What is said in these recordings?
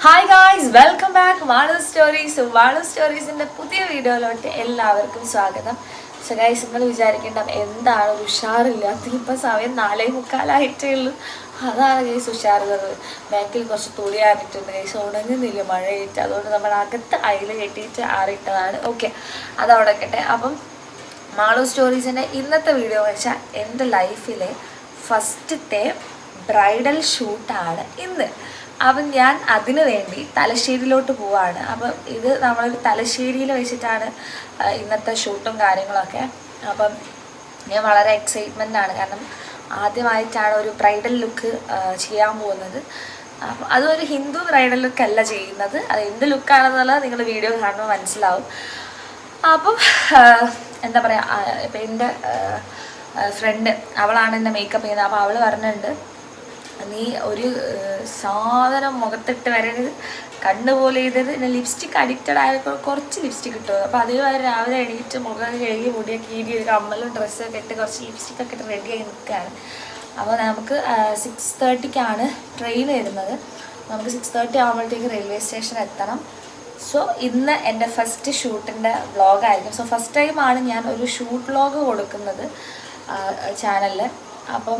Hi guys, welcome back വാളു stories. വാളു സ്റ്റോറീസിൻ്റെ പുതിയ വീഡിയോയിലോട്ട് എല്ലാവർക്കും സ്വാഗതം. സോ ഗൈസ്, നിങ്ങൾ വിചാരിക്കേണ്ട എന്താണ് ഒരു ഉഷാറില്ലാത്ത? ഇപ്പം സമയം 4:45 ഉള്ളൂ. അതാണ് ഗൈസ് ഉഷാറുള്ളത്. ബാക്കിൽ കുറച്ച് തുണി ആറിയിട്ടുണ്ട് ഗൈസ്, ഉണങ്ങുന്നില്ല മഴയിട്ട്. അതുകൊണ്ട് നമ്മൾ അകത്ത് അയൽ കെട്ടിയിട്ട് ആറിയിട്ടതാണ്. ഓക്കെ, അതവിടെ കെട്ടെ. അപ്പം മാളു സ്റ്റോറീസിൻ്റെ ഇന്നത്തെ വീഡിയോ വെച്ചാൽ എൻ്റെ ലൈഫിലെ ഫസ്റ്റത്തെ ബ്രൈഡൽ ഷൂട്ടാണ് ഇന്ന്. അപ്പം ഞാൻ അതിനു വേണ്ടി തലശ്ശേരിയിലോട്ട് പോവാണ്. അപ്പം ഇത് നമ്മളൊരു തലശ്ശേരിയിൽ വെച്ചിട്ടാണ് ഇന്നത്തെ ഷൂട്ടും കാര്യങ്ങളൊക്കെ. അപ്പം ഞാൻ വളരെ എക്സൈറ്റ്മെൻ്റ് ആണ്, കാരണം ആദ്യമായിട്ടാണ് ഒരു ബ്രൈഡൽ ലുക്ക് ചെയ്യാൻ പോകുന്നത്. അപ്പം അതൊരു ഹിന്ദു ബ്രൈഡൽ ലുക്ക് അല്ല ചെയ്യുന്നത്. അത് എന്ത് ലുക്കാണെന്നുള്ളത് നിങ്ങൾ വീഡിയോ കാണുമ്പോൾ മനസ്സിലാവും. അപ്പം എന്താ പറയുക, ഇപ്പം എൻ്റെ ഫ്രണ്ട് അവളാണ് എൻ്റെ മേക്കപ്പ് ചെയ്യുന്നത്. അപ്പോൾ അവൾ പറഞ്ഞിട്ടുണ്ട്, നീ ഒരു സാധനം മുഖത്തിട്ട് വരരുത്, കണ്ണുപോലെ ചെയ്തത്. പിന്നെ ലിപ്സ്റ്റിക് അഡിക്റ്റഡ് ആയ കുറച്ച് ലിപ്സ്റ്റിക് കിട്ടുമോ. അപ്പോൾ അതേപോലെ രാവിലെ എണീറ്റ് മുഖം കഴുകി മുടിയൊക്കെ കീരി ഒരു കമ്മലും ഡ്രസ്സൊക്കെ ഇട്ട് കുറച്ച് ലിപ്സ്റ്റിക്കൊക്കെ ഇട്ട് റെഡിയായി നിൽക്കുകയാണ്. അപ്പോൾ നമുക്ക് 6:30ക്കാണ് ട്രെയിൻ വരുന്നത്. നമുക്ക് 6:30 ആകുമ്പോഴത്തേക്ക് റെയിൽവേ സ്റ്റേഷൻ എത്തണം. സോ ഇന്ന് എൻ്റെ ഫസ്റ്റ് ഷൂട്ടിൻ്റെ വ്ളോഗായിരിക്കും. സോ ഫസ്റ്റ് ടൈമാണ് ഞാൻ ഒരു ഷൂട്ട് വ്ളോഗ് കൊടുക്കുന്നത് ചാനലിൽ. അപ്പം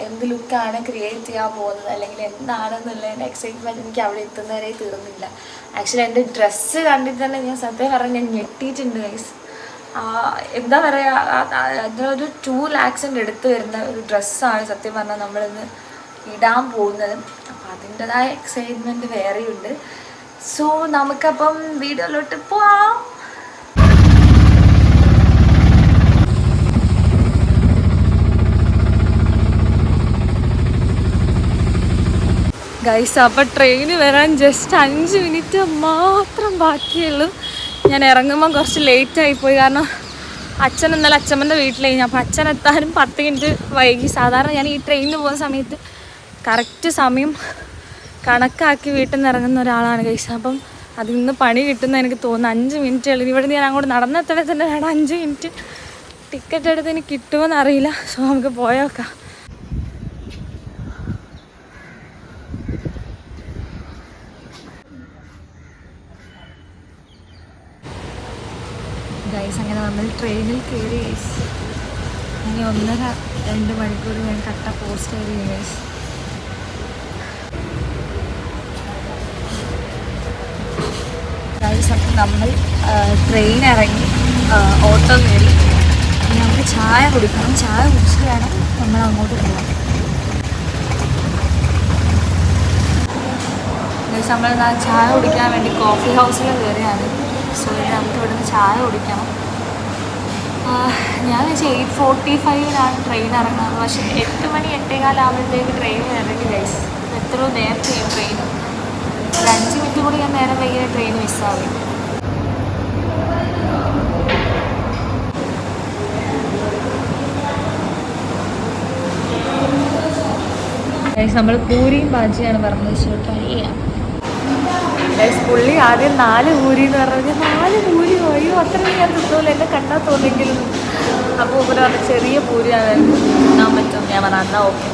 എന്ത് ലുക്കാണ് ക്രിയേറ്റ് ചെയ്യാൻ പോകുന്നത്, അല്ലെങ്കിൽ എന്താണെന്നുള്ളതിൻ്റെ എക്സൈറ്റ്മെൻറ്റ് എനിക്ക് അവിടെ എത്തുന്നവരെ തീർന്നില്ല. ആക്ച്വലി എൻ്റെ ഡ്രസ്സ് കണ്ടിട്ട് തന്നെ ഞാൻ സത്യം പറഞ്ഞാൽ ഞാൻ ഞെട്ടിയിട്ടുണ്ട് ഗൈസ്. എന്താ പറയുക, അതിനൊരു 2 lakhs എടുത്ത് വരുന്ന ഒരു ഡ്രസ്സാണ് സത്യം പറഞ്ഞാൽ നമ്മളിന്ന് ഇടാൻ പോകുന്നത്. അപ്പം അതിൻ്റെതായ എക്സൈറ്റ്മെൻറ്റ് വേറെയുണ്ട്. സോ നമുക്കപ്പം വീഡിയോയിലോട്ട് പോവാം. ഗൈസ്, അപ്പോൾ ട്രെയിന് വരാൻ ജസ്റ്റ് 5 minute മാത്രം ബാക്കിയുള്ളൂ. ഞാൻ ഇറങ്ങുമ്പോൾ കുറച്ച് ലേറ്റായിപ്പോയി, കാരണം അച്ഛൻ ഇന്നലെ അച്ഛമ്മൻ്റെ വീട്ടിലായി. അപ്പോൾ അച്ഛൻ എത്താനും 10 minute വൈകി. സാധാരണ ഞാൻ ഈ ട്രെയിനിന് പോകുന്ന സമയത്ത് കറക്റ്റ് സമയം കണക്കാക്കി വീട്ടിൽ നിന്ന് ഇറങ്ങുന്ന ഒരാളാണ് ഗൈസ്. അപ്പം അതിൽ നിന്ന് പണി കിട്ടുന്ന എനിക്ക് തോന്നുന്നു 5 minute ഉള്ളൂ. ഇവിടെ ഞാൻ അങ്ങോട്ട് നടന്നെത്തണേ തന്നെ വേണം 5 minute. ടിക്കറ്റ് എടുത്ത് എനിക്ക് കിട്ടുമോയെന്ന് അറിയില്ല. സോ നമുക്ക് പോയേക്കാം. ഗൈസ്, അങ്ങനെ നമ്മൾ ട്രെയിനിൽ കയറി ഗൈസ്. ഇനി 1.5-2 മണിക്കൂർ ഞാൻ കട്ട പോസ്റ്റ് ചെയ്യും ഗൈസ്. ഗൈസ്, അപ്പം നമ്മൾ ട്രെയിൻ ഇറങ്ങി ഓട്ടോ കയറി. ഇനി നമുക്ക് ചായ കുടിക്കണം. ചായ കുടിച്ച് വേണം നമ്മൾ അങ്ങോട്ട് പോകാൻ. ഗൈസ്, നമ്മൾ ചായ കുടിക്കാൻ വേണ്ടി കോഫി ഹൗസിൽ കയറിയാണ്. സോ നമുക്ക് ഇവിടുന്ന് ചായ കുടിക്കണം. ഞാൻ വെച്ചാൽ 8:45 ട്രെയിൻ ഇറങ്ങുന്നത്. പക്ഷേ 8 മണി 8:15 ആകുമ്പോഴത്തേക്ക് ട്രെയിൻ ഇറങ്ങി ഗൈസ്. എത്രയോ നേരത്തെ ട്രെയിൻ. ഒരു 5 minute കൂടി ഞാൻ നേരം വൈകിയ ട്രെയിൻ മിസ്സാവും. ഗൈസ്, നമ്മൾ പൂരിയും ബാജിയാണ് പറഞ്ഞത്. സോ ട്രൈ ചെയ്യാം. പുള്ളി ആദ്യം 4 പൂരി എന്ന് പറഞ്ഞാൽ 4 പൂരി അയ്യോ അത്രയും ഞാൻ തിന്നൂല, എന്നെ കണ്ടാൽ തോന്നെങ്കിലും. അപ്പോൾ ഇവർ പറഞ്ഞ ചെറിയ പൂരിയാണ് തിന്നാൻ പറ്റും. ഞാൻ പറഞ്ഞാൽ എന്നാൽ ഓക്കെ.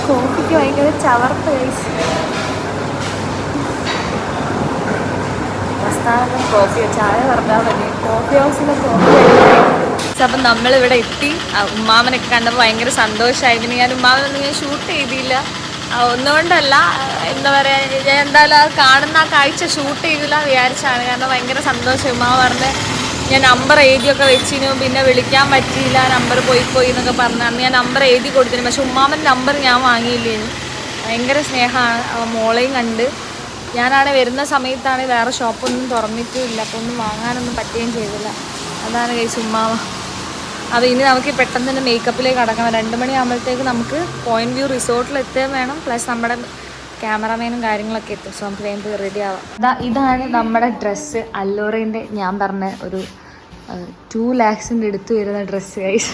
കോഫിക്ക് ഭയങ്കര ചവർപ്പ് ഗൈസ്. പ്രസ്ഥാനം കോഫി ചായ പറഞ്ഞാൽ മതി. കോഫി ഹൗസിലെ കോഫി കഴിക്കും. അപ്പം നമ്മളിവിടെ എത്തി. ഉമ്മാമനൊക്കെ കണ്ടപ്പോൾ ഭയങ്കര സന്തോഷമായി. പിന്നെ ഞാൻ ഉമ്മാമനൊന്നും ഞാൻ ഷൂട്ട് ചെയ്തില്ല. ഒന്നുകൊണ്ടല്ല, എന്താ പറയുക, ഞാൻ എന്തായാലും അത് കാണുന്ന ആ കാഴ്ച ഷൂട്ട് ചെയ്തില്ല വിചാരിച്ചാണ്. കാരണം ഭയങ്കര സന്തോഷം. ഉമ്മാമ പറഞ്ഞ് ഞാൻ നമ്പർ എഴുതിയൊക്കെ വെച്ചിരുന്നു, പിന്നെ വിളിക്കാൻ പറ്റിയില്ല, നമ്പർ പോയി എന്നൊക്കെ പറഞ്ഞു. അന്ന് ഞാൻ നമ്പർ എഴുതി കൊടുത്തിരുന്നു. പക്ഷെ ഉമ്മാമൻ്റെ നമ്പർ ഞാൻ വാങ്ങിയില്ലേനു. ഭയങ്കര സ്നേഹമാണ്. മോളെയും കണ്ട് ഞാനാണ് വരുന്ന സമയത്താണ് വേറെ ഷോപ്പൊന്നും തുറന്നിട്ടുമില്ല. അപ്പോൾ ഒന്നും വാങ്ങാനൊന്നും പറ്റുകയും ചെയ്തില്ല. അതാണ് ഗൈസ് ഉമ്മാമ. അപ്പോൾ ഇനി നമുക്ക് പെട്ടെന്ന് തന്നെ മേക്കപ്പിലേക്ക് കടക്കണം. 2 മണി ആകുമ്പോഴത്തേക്ക് നമുക്ക് പോയിന്റ് വ്യൂ റിസോർട്ടിൽ എത്തുകയും വേണം. പ്ലസ് നമ്മുടെ ക്യാമറമാനും കാര്യങ്ങളൊക്കെ എത്തും. സോ നമുക്ക് വേണ്ടി റെഡി ആവാം. ഇതാണ് നമ്മുടെ ഡ്രസ്സ്. അല്ലോറേൻ്റെ ഞാൻ പറഞ്ഞ ഒരു 2 lakhs അടുത്ത് വരുന്ന ഡ്രസ്സ് ഗൈസ്.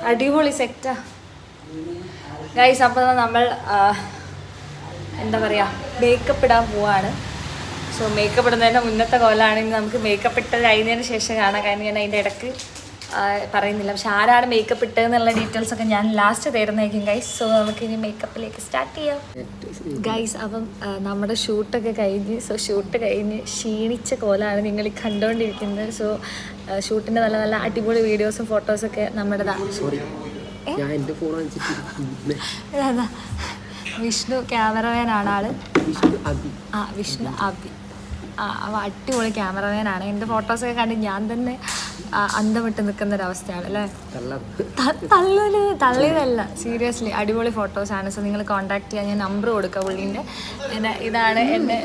അടിപൊളി സെറ്റാ ഗൈസ്. അപ്പോൾ നമ്മൾ എന്താ പറയുക മേക്കപ്പ് ഇടാൻ പോവാണ്. സോ മേക്കപ്പ് ഇടുന്നതിൻ്റെ മുന്നത്തെ കോലാണെങ്കിൽ നമുക്ക് മേക്കപ്പ് ഇട്ട് കഴിഞ്ഞതിന് ശേഷം കാണാം. കാരണം ഞാൻ അതിൻ്റെ ഇടയ്ക്ക് പറയുന്നില്ല. പക്ഷെ ആരാണ് മേക്കപ്പ് ഇട്ടതെന്നുള്ള ഡീറ്റെയിൽസ് ഒക്കെ ഞാൻ ലാസ്റ്റ് തരുന്നതായിരിക്കും ഗൈസ്. സോ നമുക്കിനി മേക്കപ്പിലേക്ക് സ്റ്റാർട്ട് ചെയ്യാം ഗൈസ്. അപ്പം നമ്മുടെ ഷൂട്ടൊക്കെ കഴിഞ്ഞ് ഷൂട്ട് കഴിഞ്ഞ് ക്ഷീണിച്ച കോലാണ് നിങ്ങൾ ഈ കണ്ടുകൊണ്ടിരിക്കുന്നത്. സോ ഷൂട്ടിൻ്റെ നല്ല നല്ല അടിപൊളി വീഡിയോസും ഫോട്ടോസൊക്കെ നമ്മുടെ വിഷ്ണു ക്യാമറമാനാണ് ആള്. വിഷ്ണു അബി അവ അടിപൊളി ക്യാമറമാനാണ്. എൻ്റെ ഫോട്ടോസൊക്കെ കണ്ട് ഞാൻ തന്നെ അന്തം വിട്ട് നിൽക്കുന്നൊരവസ്ഥയാണ് അല്ലേ. തള്ളിയതല്ല, സീരിയസ്ലി അടിപൊളി ഫോട്ടോസാണ്. സോ നിങ്ങൾ കോൺടാക്ട് ചെയ്യാൻ ഞാൻ നമ്പർ കൊടുക്കുക പുള്ളീൻ്റെ. പിന്നെ ഇതാണ് എൻ്റെ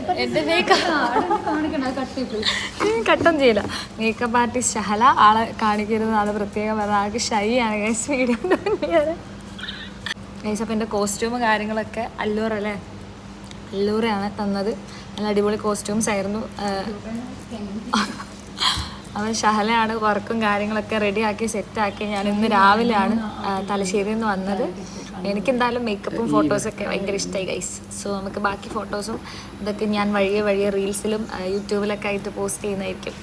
കട്ടൊന്നും ചെയ്യില്ല. Makeup artist Shahala. ആളെ കാണിക്കരുത്, ആളെ പ്രത്യേകം പറഞ്ഞാൽ ആൾക്ക് ഷൈ ആണ് ഗൈസ് വീഡിയോ ഗൈസ്. അപ്പോൾ എൻ്റെ കോസ്റ്റ്യൂമും കാര്യങ്ങളൊക്കെ അല്ലൂറാണ് തന്നത്. നല്ല അടിപൊളി കോസ്റ്റ്യൂംസ് ആയിരുന്നു. അവൻ ഷഹലയാണ് വർക്കും കാര്യങ്ങളൊക്കെ റെഡിയാക്കി സെറ്റാക്കി. ഞാൻ ഇന്ന് രാവിലെയാണ് തലശ്ശേരിയിൽ നിന്ന് വന്നത്. എനിക്കെന്തായാലും മേക്കപ്പും ഫോട്ടോസൊക്കെ ഭയങ്കര ഇഷ്ടമായി ഗൈസ്. സോ നമുക്ക് ബാക്കി ഫോട്ടോസും ഇതൊക്കെ ഞാൻ വഴിയെ റീൽസിലും യൂട്യൂബിലൊക്കെ ആയിട്ട് പോസ്റ്റ് ചെയ്യുന്നതായിരിക്കും.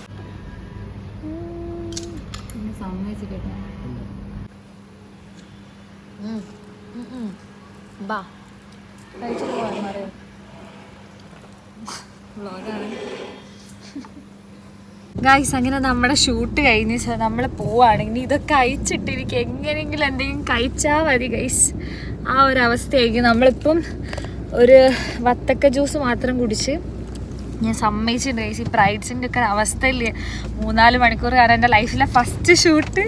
ബാ ഗൈസ്. അങ്ങനെ നമ്മുടെ ഷൂട്ട് കഴിഞ്ഞ് നമ്മൾ പോവുകയാണെങ്കിൽ ഇതൊക്കെ അയച്ചിട്ടിരിക്കും. എങ്ങനെയെങ്കിലും എന്തെങ്കിലും കഴിച്ചാൽ മതി ഗൈസ്. ആ ഒരു അവസ്ഥയായിരിക്കും. നമ്മളിപ്പം ഒരു വത്തക്ക ജ്യൂസ് മാത്രം കുടിച്ച് ഞാൻ സമ്മതിച്ചിട്ടുണ്ട് ഗൈസ്. ഈ ബ്രൈഡ്സിൻ്റെ ഒക്കെ അവസ്ഥയില്ലേ 3-4 മണിക്കൂർ. കാരണം എൻ്റെ ലൈഫിലെ ഫസ്റ്റ് ഷൂട്ട്.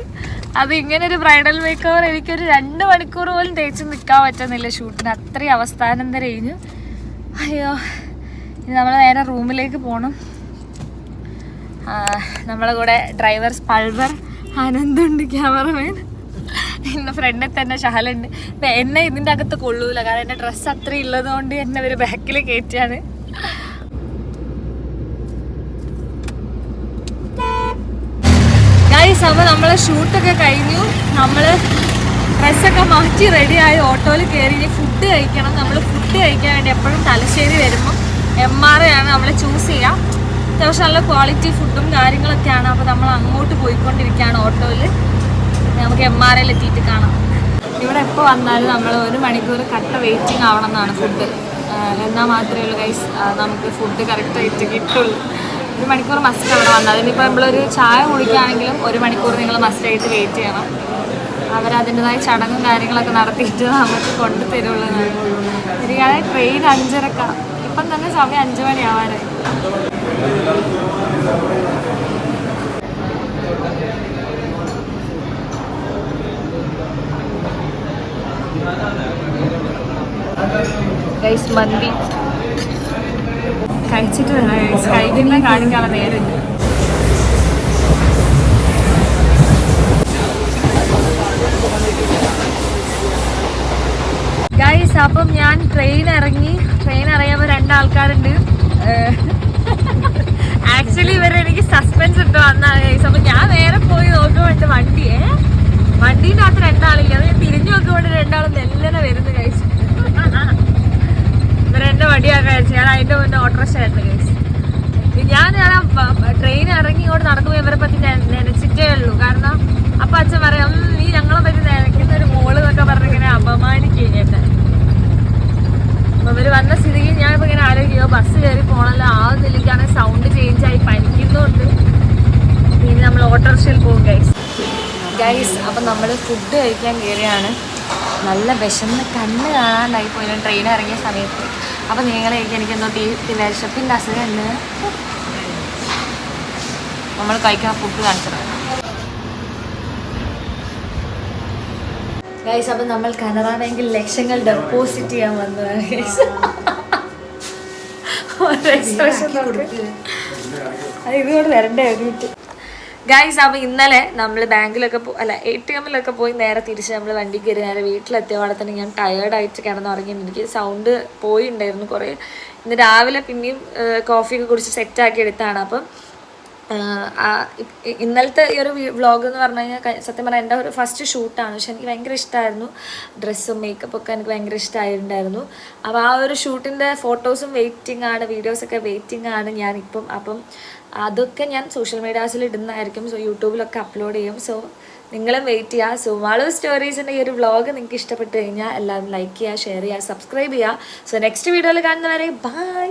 അത് ഇങ്ങനെ ഒരു ബ്രൈഡൽ മേക്ക് ഓവർ എനിക്കൊരു 2 മണിക്കൂർ പോലും തേച്ച് നിൽക്കാൻ പറ്റുന്നില്ല ഷൂട്ടിന്. അത്രയും അവസ്ഥാനം വരെ കഴിഞ്ഞു. അയ്യോ, ഇനി നമ്മൾ നേരെ റൂമിലേക്ക് പോകണം. നമ്മളെ കൂടെ ഡ്രൈവർ പൾവർ ആനന്ദുണ്ട്, ക്യാമറമാൻ. എൻ്റെ ഫ്രണ്ടിൽ തന്നെ ഷഹലുണ്ട്. ഇപ്പം എന്നെ ഇതിൻ്റെ അകത്ത് കൊള്ളൂല, കാരണം എൻ്റെ ഡ്രസ്സ് അത്രയും ഉള്ളതുകൊണ്ട് എന്നെ ഒരു ബാക്കിൽ കയറ്റിയാണ്. ഗൈസ്, അപ്പോൾ നമ്മളെ ഷൂട്ടൊക്കെ കഴിഞ്ഞു. നമ്മൾ ഡ്രസ്സൊക്കെ മാറ്റി റെഡിയായി ഓട്ടോയിൽ കയറി ഫുഡ് കഴിക്കണം. നമ്മൾ ഫുഡ് കഴിക്കാൻ വേണ്ടി എപ്പോഴും തലശ്ശേരി വരുമ്പോൾ MRA ആണ് നമ്മൾ ചൂസ് ചെയ്യുക. അത്യാവശ്യം നല്ല ക്വാളിറ്റി ഫുഡും കാര്യങ്ങളൊക്കെയാണ്. അപ്പോൾ നമ്മൾ അങ്ങോട്ട് പോയിക്കൊണ്ടിരിക്കുകയാണ് ഓട്ടോയിൽ. നമുക്ക് MRAയിൽ എത്തിയിട്ട് കാണാം. ഇവിടെ എപ്പോൾ വന്നാലും നമ്മൾ 1 മണിക്കൂർ കട്ട വെയിറ്റിംഗ് ആവണം എന്നാണ് ഫുഡ്. എന്നാൽ മാത്രമേ ഉള്ളൂ ഗൈസ് നമുക്ക് ഫുഡ് കറക്റ്റായിട്ട് കിട്ടുള്ളൂ. 1 മണിക്കൂർ മസ്റ്റ് അവിടെ വന്നത്. അതിനിപ്പോൾ നമ്മളൊരു ചായ കുടിക്കുകയാണെങ്കിലും 1 മണിക്കൂർ നിങ്ങൾ മസ്റ്റായിട്ട് വെയിറ്റ് ചെയ്യണം. അവരതിൻ്റെതായ ചടങ്ങും കാര്യങ്ങളൊക്കെ നടത്തിയിട്ട് നമുക്ക് കൊണ്ടു തരുള്ളൂ. ശരിയാണ്. ട്രെയിൻ 5:30. ഇപ്പം തന്നെ സമയം 5 മണിയാവാനായി. ഗൈസ് മന്തി കഴിച്ചിട്ട് കഴിക്കുന്ന കാണിക്കാനുള്ള നേരമില്ല. ഗൈസ്, അപ്പം ഞാൻ ട്രെയിൻ ഇറങ്ങിയപ്പോൾ 2 ആൾക്കാരുണ്ട്. ആക്ച്വലി ഇവരെനിക്ക് സസ്പെൻസ് ഇട്ട് വന്നാണ് ഗൈസ്. അപ്പം ഞാൻ നേരെ പോയി നോക്കുമ്പോണ്ട് വണ്ടീൻ്റെ അകത്ത് 2 ആളില്ല. അത് ഞാൻ തിരിഞ്ഞു നോക്കുമ്പോൾ 2 ആളും മെല്ലനെ വരുന്നു ഗൈസ്. ഇവരെന്നെ വണ്ടിയാക്കാൻ കഴിച്ചു. ഞാൻ അതിൻ്റെ മുന്നേ ഓട്ടോറിക്ഷ ആയിരുന്നു ഗൈസ്. ഞാൻ ട്രെയിൻ ഇറങ്ങി ഇങ്ങോട്ട് നടക്കുമ്പോൾ ഇവരെ പറ്റി നനച്ചിട്ടേ ഉള്ളൂ. കാരണം അപ്പം അച്ഛൻ പറയാം, നീ ഞങ്ങളെ പറ്റി നനയ്ക്കുന്ന ഒരു മോള് എന്നൊക്കെ പറഞ്ഞിങ്ങനെ അപമാനിക്കുകയും എന്നെ. അപ്പോൾ ഇവർ വന്ന സ്ഥിതിക്ക് ഞാനിപ്പോൾ ഇങ്ങനെ ആലോചിക്കുക, ബസ് കയറി പോകണമല്ലോ, ആവുന്നില്ലെങ്കിൽ സൗണ്ട് ചേഞ്ചായി പനിക്കുന്നുണ്ട്. ഇനി നമ്മൾ ഓട്ടോറിക്ഷയിൽ പോകും ഗൈസ്. അപ്പം നമ്മൾ ഫുഡ് കഴിക്കാൻ കയറിയാണ്. നല്ല വിശന്ന് കണ്ണ് കാണാണ്ടായി പോയി ട്രെയിൻ ഇറങ്ങിയ സമയത്ത്. അപ്പം നിങ്ങളെയൊക്കെ എനിക്കെന്തോ വിശപ്പിൻ്റെ അസുഖം ഉണ്ട്. നമ്മൾ കഴിക്കാൻ ഫുഡ് കാണിച്ചത് ഗൈസ്. അപ്പം നമ്മൾ കനറ ബാങ്കിൽ ലക്ഷങ്ങൾ ഡെപ്പോസിറ്റ് ചെയ്യാൻ വന്നതാണ് ഗൈസ്. അത് ഇതുകൊണ്ട് വരണ്ടേ ഗൈസ്. അപ്പോൾ ഇന്നലെ നമ്മൾ ബാങ്കിലൊക്കെ ATM-ലൊക്കെ പോയി നേരെ തിരിച്ച് നമ്മൾ വണ്ടി കയറി നേരെ വീട്ടിലെത്തിയവിടെ തന്നെ ഞാൻ ടയേർഡായിട്ട് കിടന്നുറങ്ങി. എനിക്ക് സൗണ്ട് പോയിട്ടുണ്ടായിരുന്നു കുറേ. ഇന്ന് രാവിലെ പിന്നെയും കോഫിയൊക്കെ കുടിച്ച് സെറ്റാക്കി എടുത്താണ്. അപ്പം ഇന്നലത്തെ ഈ ഒരു വ്ളോഗ് എന്ന് പറഞ്ഞു കഴിഞ്ഞാൽ സത്യം പറഞ്ഞാൽ എൻ്റെ ഒരു ഫസ്റ്റ് ഷൂട്ടാണ്. പക്ഷെ എനിക്ക് ഭയങ്കര ഇഷ്ടമായിരുന്നു. ഡ്രസ്സും മേക്കപ്പൊക്കെ എനിക്ക് ഭയങ്കര ഇഷ്ടമായിട്ടുണ്ടായിരുന്നു. അപ്പോൾ ആ ഒരു ഷൂട്ടിൻ്റെ ഫോട്ടോസും വെയിറ്റിംഗ് ആണ്, വീഡിയോസൊക്കെ വെയിറ്റിംഗ് ആണ് ഞാനിപ്പം. അപ്പം അതൊക്കെ ഞാൻ സോഷ്യൽ മീഡിയാസിൽ ഇടുന്നതായിരിക്കും. സോ യൂട്യൂബിലൊക്കെ അപ്ലോഡ് ചെയ്യും. സോ നിങ്ങളും വെയിറ്റ് ചെയ്യുക. സോ വാളു സ്റ്റോറീസിൻ്റെ ഈ ഒരു വ്ളോഗ് നിങ്ങൾക്ക് ഇഷ്ടപ്പെട്ട് കഴിഞ്ഞാൽ എല്ലാവരും ലൈക്ക് ചെയ്യുക, ഷെയർ ചെയ്യുക, സബ്സ്ക്രൈബ് ചെയ്യുക. സോ നെക്സ്റ്റ് വീഡിയോയിൽ കാണുന്നവരെ ബൈ.